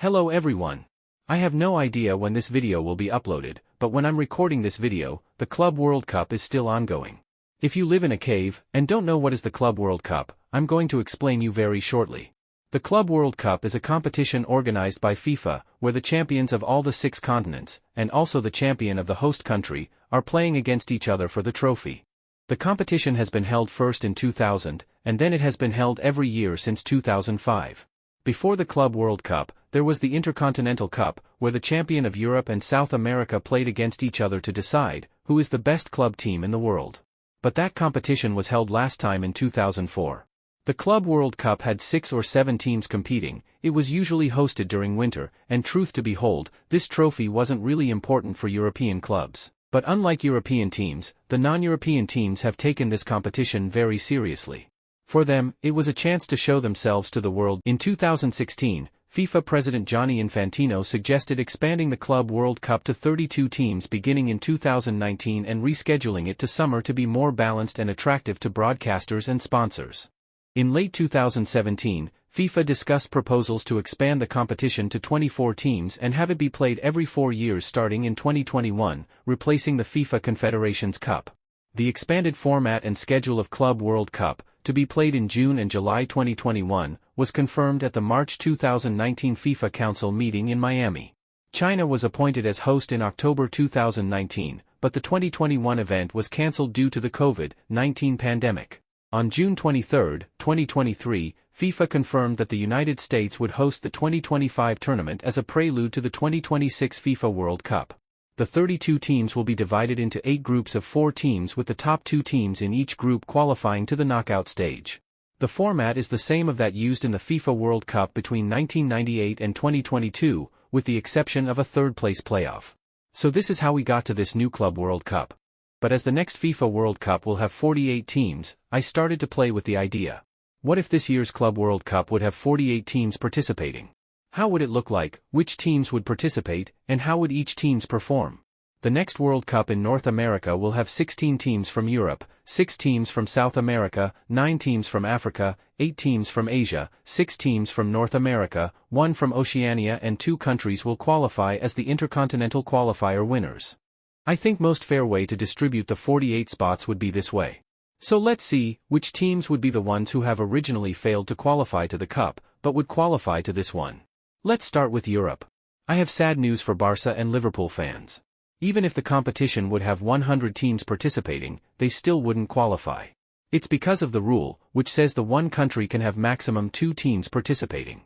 Hello everyone. I have no idea when this video will be uploaded, but when I'm recording this video, the Club World Cup is still ongoing. If you live in a cave and don't know what is the Club World Cup, I'm going to explain you very shortly. The Club World Cup is a competition organized by FIFA, where the champions of all the 6 continents, and also the champion of the host country, are playing against each other for the trophy. The competition has been held first in 2000, and then it has been held every year since 2005. Before the Club World Cup, there was the Intercontinental Cup, where the champion of Europe and South America played against each other to decide who is the best club team in the world. But that competition was held last time in 2004. The Club World Cup had 6 or 7 teams competing, it was usually hosted during winter, and truth to behold, this trophy wasn't really important for European clubs. But unlike European teams, the non-European teams have taken this competition very seriously. For them, it was a chance to show themselves to the world. In 2016, FIFA President Gianni Infantino suggested expanding the Club World Cup to 32 teams beginning in 2019 and rescheduling it to summer to be more balanced and attractive to broadcasters and sponsors. In late 2017, FIFA discussed proposals to expand the competition to 24 teams and have it be played every 4 years starting in 2021, replacing the FIFA Confederations Cup. The expanded format and schedule of Club World Cup, to be played in June and July 2021, was confirmed at the March 2019 FIFA Council meeting in Miami. China was appointed as host in October 2019, but the 2021 event was cancelled due to the COVID-19 pandemic. On June 23, 2023, FIFA confirmed that the United States would host the 2025 tournament as a prelude to the 2026 FIFA World Cup. The 32 teams will be divided into 8 groups of 4 teams with the top 2 teams in each group qualifying to the knockout stage. The format is the same of that used in the FIFA World Cup between 1998 and 2022, with the exception of a third-place playoff. So this is how we got to this new Club World Cup. But as the next FIFA World Cup will have 48 teams, I started to play with the idea. What if this year's Club World Cup would have 48 teams participating? How would it look like, which teams would participate, and how would each teams perform? The next World Cup in North America will have 16 teams from Europe, 6 teams from South America, 9 teams from Africa, 8 teams from Asia, 6 teams from North America, 1 from Oceania, and 2 countries will qualify as the Intercontinental Qualifier winners. I think most fair way to distribute the 48 spots would be this way. So let's see, which teams would be the ones who have originally failed to qualify to the Cup, but would qualify to this one. Let's start with Europe. I have sad news for Barca and Liverpool fans. Even if the competition would have 100 teams participating, they still wouldn't qualify. It's because of the rule, which says the one country can have maximum 2 teams participating.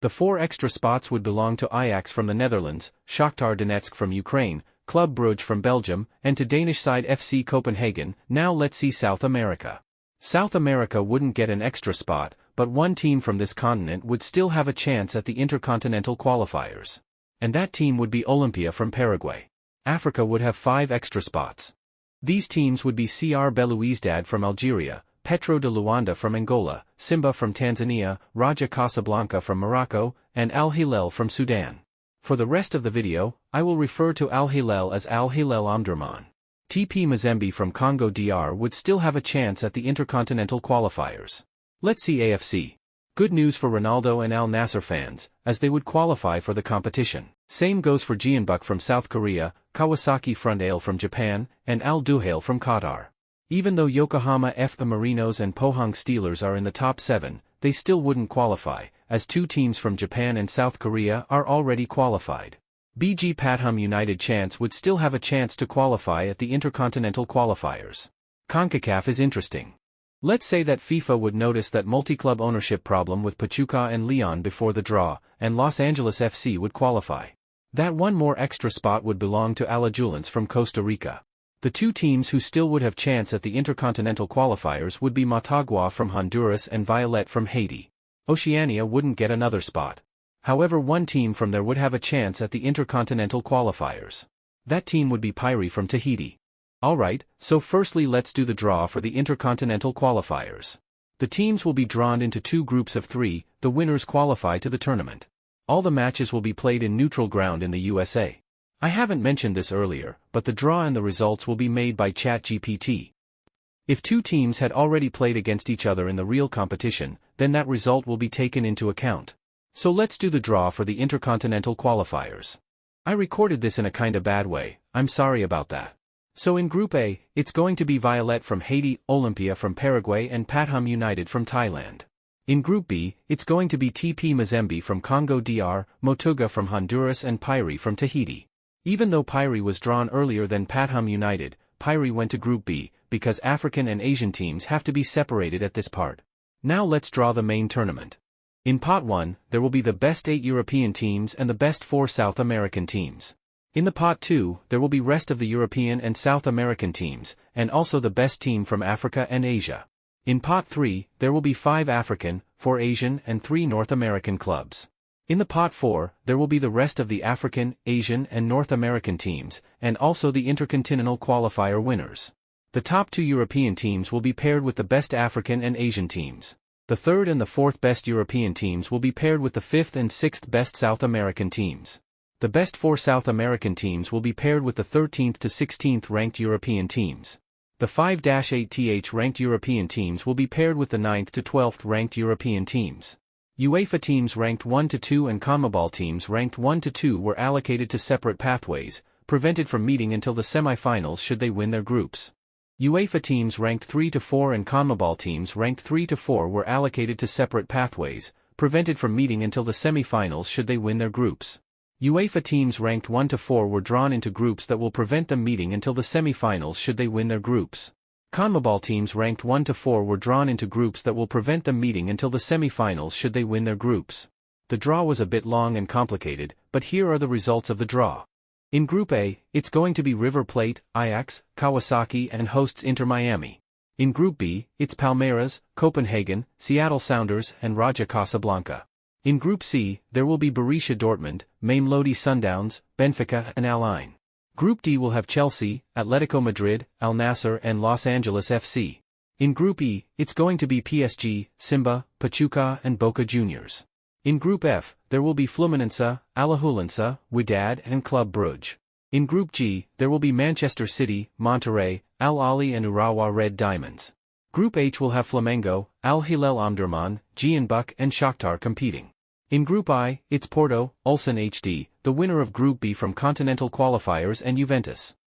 The 4 extra spots would belong to Ajax from the Netherlands, Shakhtar Donetsk from Ukraine, Club Brugge from Belgium, and to Danish side FC Copenhagen. Now let's see South America. South America wouldn't get an extra spot, but one team from this continent would still have a chance at the Intercontinental Qualifiers. And that team would be Olimpia from Paraguay. Africa would have 5 extra spots. These teams would be CR Belouizdad from Algeria, Petro de Luanda from Angola, Simba from Tanzania, Raja Casablanca from Morocco, and Al Hilal from Sudan. For the rest of the video, I will refer to Al Hilal as Al Hilal Omdurman. TP Mazembe from Congo DR would still have a chance at the Intercontinental Qualifiers. Let's see AFC. Good news for Ronaldo and Al Nassr fans, as they would qualify for the competition. Same goes for Jeonbuk from South Korea, Kawasaki Frontale from Japan, and Al Duhail from Qatar. Even though Yokohama FC Marinos and Pohang Steelers are in the top 7, they still wouldn't qualify, as 2 teams from Japan and South Korea are already qualified. BG Pathum United Chance would still have a chance to qualify at the Intercontinental Qualifiers. CONCACAF is interesting. Let's say that FIFA would notice that multi-club ownership problem with Pachuca and Leon before the draw, and Los Angeles FC would qualify. That one more extra spot would belong to Alajuelense from Costa Rica. The 2 teams who still would have chance at the Intercontinental Qualifiers would be Motagua from Honduras and Violet from Haiti. Oceania wouldn't get another spot. However, one team from there would have a chance at the Intercontinental Qualifiers. That team would be Pyre from Tahiti. Alright, so firstly let's do the draw for the Intercontinental Qualifiers. The teams will be drawn into 2 groups of 3, the winners qualify to the tournament. All the matches will be played in neutral ground in the USA. I haven't mentioned this earlier, but the draw and the results will be made by ChatGPT. If 2 teams had already played against each other in the real competition, then that result will be taken into account. So let's do the draw for the Intercontinental qualifiers. I recorded this in a kinda bad way, I'm sorry about that. So in Group A, it's going to be Violet from Haiti, Olympia from Paraguay and Pathum United from Thailand. In Group B, it's going to be TP Mazembe from Congo DR, Motuga from Honduras and Pyrie from Tahiti. Even though Pyrie was drawn earlier than Pathum United, Pyrie went to Group B, because African and Asian teams have to be separated at this part. Now let's draw the main tournament. In Pot 1, there will be the best 8 European teams and the best 4 South American teams. In the Pot 2, there will be rest of the European and South American teams, and also the best team from Africa and Asia. In Pot 3, there will be 5 African, 4 Asian and 3 North American clubs. In the Pot 4, there will be the rest of the African, Asian and North American teams, and also the Intercontinental qualifier winners. The top 2 European teams will be paired with the best African and Asian teams. The third and the fourth best European teams will be paired with the fifth and sixth best South American teams. The best 4 South American teams will be paired with the 13th to 16th ranked European teams. The 5-8th ranked European teams will be paired with the 9th to 12th ranked European teams. UEFA teams ranked 1 to 2 and CONMEBOL teams ranked 1 to 2 were allocated to separate pathways, prevented from meeting until the semi-finals should they win their groups. UEFA teams ranked 3 to 4 and CONMEBOL teams ranked 3 to 4 were allocated to separate pathways, prevented from meeting until the semi-finals should they win their groups. UEFA teams ranked 1 to 4 were drawn into groups that will prevent them meeting until the semi-finals should they win their groups. CONMEBOL teams ranked 1 to 4 were drawn into groups that will prevent them meeting until the semi-finals should they win their groups. The draw was a bit long and complicated, but here are the results of the draw. In Group A, it's going to be River Plate, Ajax, Kawasaki and hosts Inter Miami. In Group B, it's Palmeiras, Copenhagen, Seattle Sounders and Raja Casablanca. In Group C, there will be Borussia Dortmund, Mamelodi Sundowns, Benfica and Al Ain. Group D will have Chelsea, Atletico Madrid, Al Nassr and Los Angeles FC. In Group E, it's going to be PSG, Simba, Pachuca and Boca Juniors. In Group F, there will be Fluminense, Alajuelense, Wydad and Club Brugge. In Group G, there will be Manchester City, Monterrey, Al Ahly and Urawa Red Diamonds. Group H will have Flamengo, Al Hilal Omdurman, Jeonbuk and Shakhtar competing. In Group I, it's Porto, Ulsan HD, the winner of Group B from Continental qualifiers and Juventus.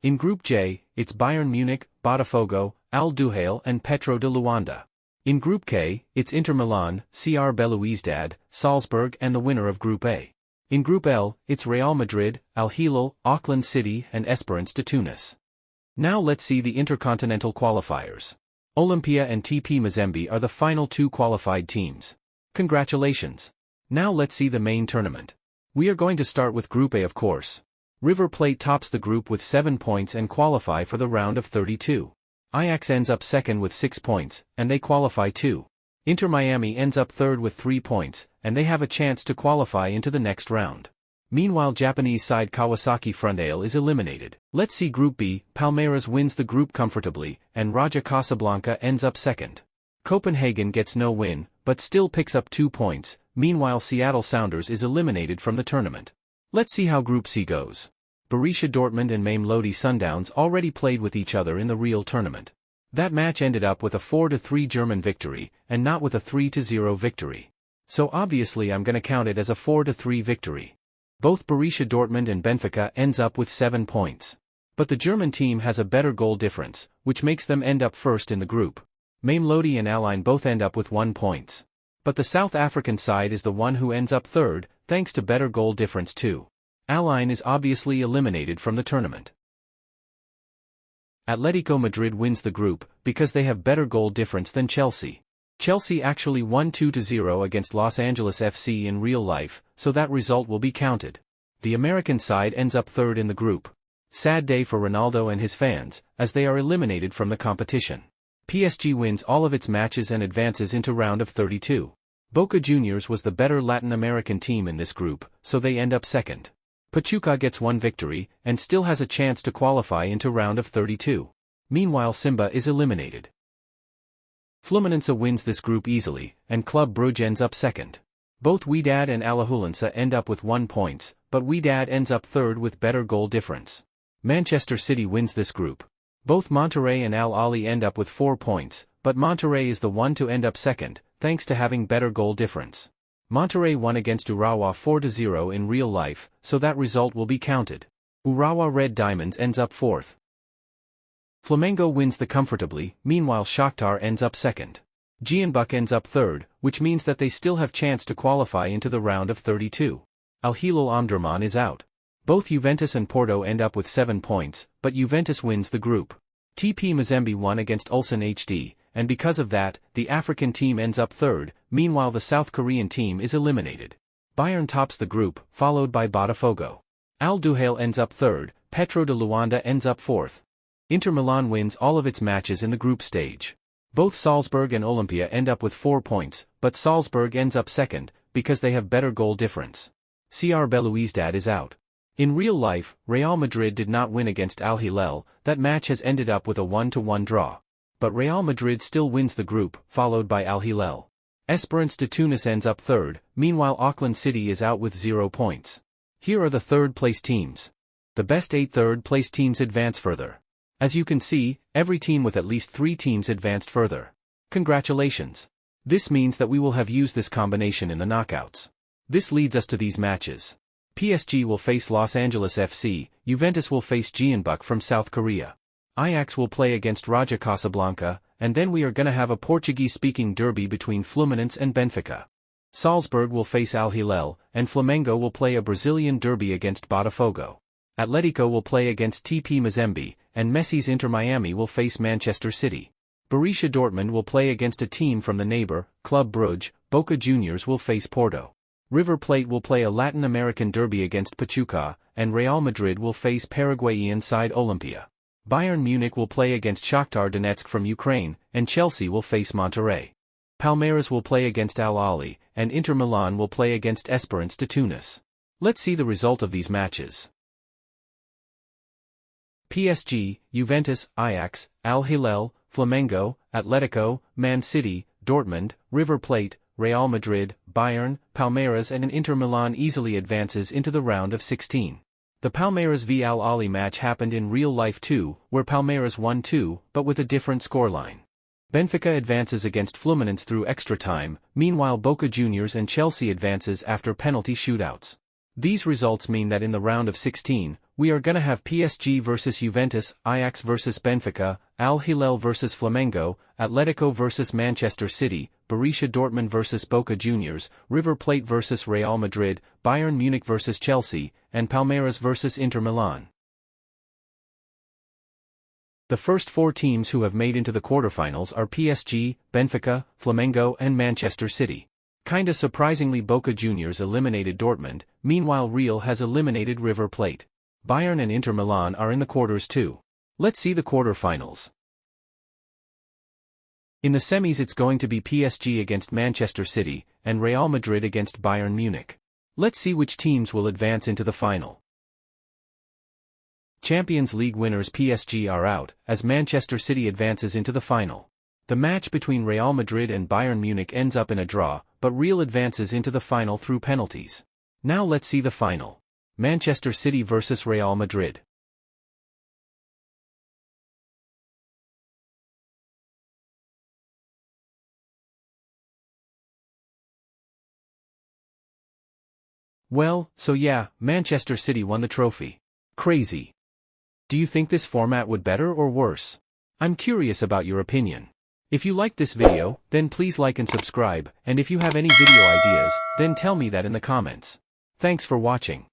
In Group J, it's Bayern Munich, Botafogo, Al Duhail and Petro de Luanda. In Group K, it's Inter Milan, CR Belouizdad, Salzburg and the winner of Group A. In Group L, it's Real Madrid, Al Hilal, Auckland City and Esperance de Tunis. Now let's see the Intercontinental qualifiers. Olympia and TP Mazembe are the final 2 qualified teams. Congratulations! Now let's see the main tournament. We are going to start with Group A of course. River Plate tops the group with 7 points and qualify for the round of 32. Ajax ends up second with 6 points, and they qualify too. Inter Miami ends up third with 3 points, and they have a chance to qualify into the next round. Meanwhile Japanese side Kawasaki Frontale is eliminated. Let's see Group B, Palmeiras wins the group comfortably, and Raja Casablanca ends up second. Copenhagen gets no win, but still picks up 2 points, meanwhile Seattle Sounders is eliminated from the tournament. Let's see how Group C goes. Borussia Dortmund and Mamelodi Sundowns already played with each other in the real tournament. That match ended up with a 4-3 German victory, and not with a 3-0 victory. So obviously I'm gonna count it as a 4-3 victory. Both Borussia Dortmund and Benfica ends up with 7 points. But the German team has a better goal difference, which makes them end up first in the group. Mamelodi and Al Ain both end up with 1 point. But the South African side is the one who ends up third, thanks to better goal difference too. Al Ain is obviously eliminated from the tournament. Atletico Madrid wins the group, because they have better goal difference than Chelsea. Chelsea actually won 2-0 against Los Angeles FC in real life, so that result will be counted. The American side ends up third in the group. Sad day for Ronaldo and his fans, as they are eliminated from the competition. PSG wins all of its matches and advances into round of 32. Boca Juniors was the better Latin American team in this group, so they end up second. Pachuca gets 1 victory, and still has a chance to qualify into round of 32. Meanwhile Simba is eliminated. Fluminense wins this group easily, and Club Brugge ends up second. Both Wydad and Alajuelense end up with 1 point, but Wydad ends up third with better goal difference. Manchester City wins this group. Both Monterrey and Al Ahly end up with 4 points, but Monterrey is the one to end up second, thanks to having better goal difference. Monterrey won against Urawa 4-0 in real life, so that result will be counted. Urawa Red Diamonds ends up 4th. Flamengo wins the comfortably, meanwhile Shakhtar ends up 2nd. Jeonbuk ends up 3rd, which means that they still have chance to qualify into the round of 32. Al Hilal Omdurman is out. Both Juventus and Porto end up with 7 points, but Juventus wins the group. TP Mazembe won against Ulsan HD, and because of that, the African team ends up 3rd, meanwhile the South Korean team is eliminated. Bayern tops the group, followed by Botafogo. Al Duhail ends up 3rd, Petro de Luanda ends up 4th. Inter Milan wins all of its matches in the group stage. Both Salzburg and Olympia end up with 4 points, but Salzburg ends up 2nd, because they have better goal difference. CR Belouizdad is out. In real life, Real Madrid did not win against Al Hilal, that match has ended up with a 1-1 draw. But Real Madrid still wins the group, followed by Al Hilal. Esperance de Tunis ends up 3rd, meanwhile Auckland City is out with 0 points. Here are the 3rd place teams. The best 8 third place teams advance further. As you can see, every team with at least 3 teams advanced further. Congratulations. This means that we will have used this combination in the knockouts. This leads us to these matches. PSG will face Los Angeles FC, Juventus will face Jeonbuk from South Korea. Ajax will play against Raja Casablanca, and then we are gonna have a Portuguese-speaking derby between Fluminense and Benfica. Salzburg will face Al Hilal, and Flamengo will play a Brazilian derby against Botafogo. Atletico will play against TP Mazembe, and Messi's Inter Miami will face Manchester City. Borussia Dortmund will play against a team from the neighbor, Club Brugge. Boca Juniors will face Porto. River Plate will play a Latin American derby against Pachuca, and Real Madrid will face Paraguayan side Olympia. Bayern Munich will play against Shakhtar Donetsk from Ukraine, and Chelsea will face Monterrey. Palmeiras will play against Al Ahly, and Inter Milan will play against Esperance de Tunis. Let's see the result of these matches. PSG, Juventus, Ajax, Al Hilal, Flamengo, Atletico, Man City, Dortmund, River Plate, Real Madrid, Bayern, Palmeiras and Inter Milan easily advances into the round of 16. The Palmeiras v Al Ahly match happened in real life too, where Palmeiras won 2, but with a different scoreline. Benfica advances against Fluminense through extra time, meanwhile Boca Juniors and Chelsea advances after penalty shootouts. These results mean that in the round of 16, we are gonna have PSG versus Juventus, Ajax versus Benfica, Al Hilal versus Flamengo, Atletico versus Manchester City, Borussia Dortmund versus Boca Juniors, River Plate versus Real Madrid, Bayern Munich versus Chelsea, and Palmeiras versus Inter Milan. The first 4 teams who have made into the quarterfinals are PSG, Benfica, Flamengo and Manchester City. Kinda surprisingly Boca Juniors eliminated Dortmund, meanwhile Real has eliminated River Plate. Bayern and Inter Milan are in the quarters too. Let's see the quarterfinals. In the semis it's going to be PSG against Manchester City, and Real Madrid against Bayern Munich. Let's see which teams will advance into the final. Champions League winners PSG are out, as Manchester City advances into the final. The match between Real Madrid and Bayern Munich ends up in a draw, but Real advances into the final through penalties. Now let's see the final. Manchester City versus Real Madrid. Well, so yeah, Manchester City won the trophy. Crazy. Do you think this format would better or worse? I'm curious about your opinion. If you liked this video, then please like and subscribe, and if you have any video ideas, then tell me that in the comments. Thanks for watching.